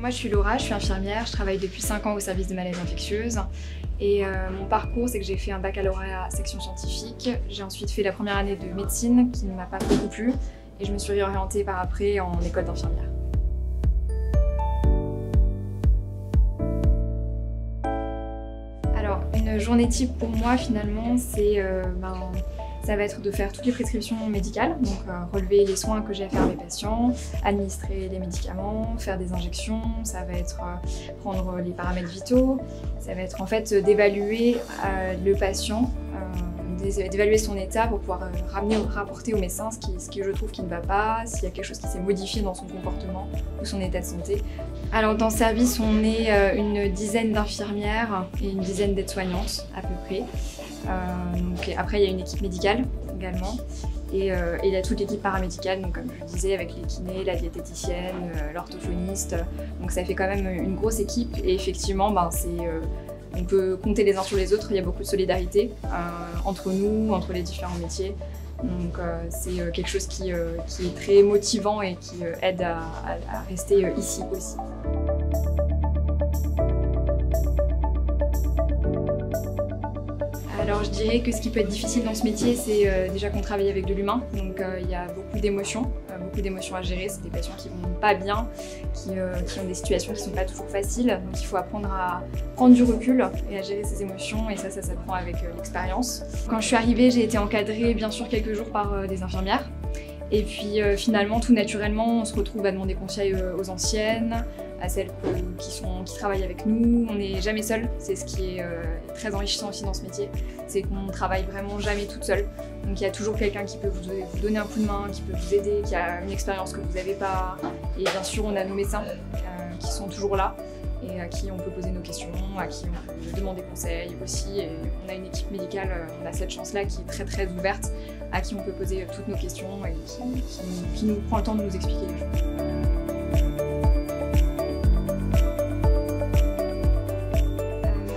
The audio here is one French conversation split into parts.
Moi je suis Laura, je suis infirmière, je travaille depuis 5 ans au service des maladies infectieuses et mon parcours c'est que j'ai fait un baccalauréat section scientifique, j'ai ensuite fait la première année de médecine qui ne m'a pas beaucoup plu et je me suis réorientée par après en école d'infirmière. Alors une journée type pour moi finalement c'est ça va être de faire toutes les prescriptions médicales, donc relever les soins que j'ai à faire à mes patients, administrer les médicaments, faire des injections, ça va être prendre les paramètres vitaux, ça va être en fait d'évaluer le patient, d'évaluer son état pour pouvoir rapporter au médecin ce que je trouve qui ne va pas, s'il y a quelque chose qui s'est modifié dans son comportement ou son état de santé. Alors dans le service, on est une dizaine d'infirmières et une dizaine d'aides-soignantes à peu près. Donc, après, il y a une équipe médicale également et il y a toute l'équipe paramédicale, donc, comme je disais, avec les kinés, la diététicienne, l'orthophoniste. Donc ça fait quand même une grosse équipe et effectivement, on peut compter les uns sur les autres, il y a beaucoup de solidarité entre nous, entre les différents métiers. Donc c'est quelque chose qui est très motivant et qui aide à rester ici aussi. Alors je dirais que ce qui peut être difficile dans ce métier, c'est déjà qu'on travaille avec de l'humain, donc il y a beaucoup d'émotions à gérer. C'est des patients qui vont pas bien, qui ont des situations qui sont pas toujours faciles, donc il faut apprendre à prendre du recul et à gérer ses émotions, et ça s'apprend avec l'expérience. Quand je suis arrivée, j'ai été encadrée bien sûr quelques jours par des infirmières. Et puis finalement, tout naturellement, on se retrouve à demander conseil aux anciennes, à celles qui travaillent avec nous. On n'est jamais seul, c'est ce qui est très enrichissant aussi dans ce métier. C'est qu'on travaille vraiment jamais toute seule. Donc il y a toujours quelqu'un qui peut vous donner un coup de main, qui peut vous aider, qui a une expérience que vous n'avez pas. Et bien sûr, on a nos médecins qui sont toujours là et à qui on peut poser nos questions, à qui on peut demander conseil aussi. Et on a une équipe médicale, on a cette chance-là qui est très très ouverte, à qui on peut poser toutes nos questions et qui nous prend le temps de nous expliquer les choses.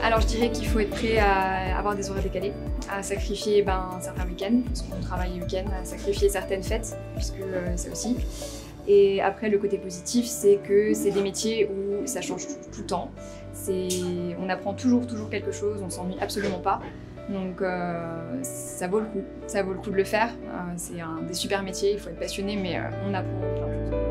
Alors je dirais qu'il faut être prêt à avoir des horaires décalés, à sacrifier certains week-ends, parce qu'on travaille les week-ends, à sacrifier certaines fêtes, puisque ça aussi. Et après, le côté positif, c'est que c'est des métiers où ça change tout le temps. On apprend toujours quelque chose, on s'ennuie absolument pas. Donc ça vaut le coup de le faire. C'est un des super métiers, il faut être passionné, mais on apprend plein de choses.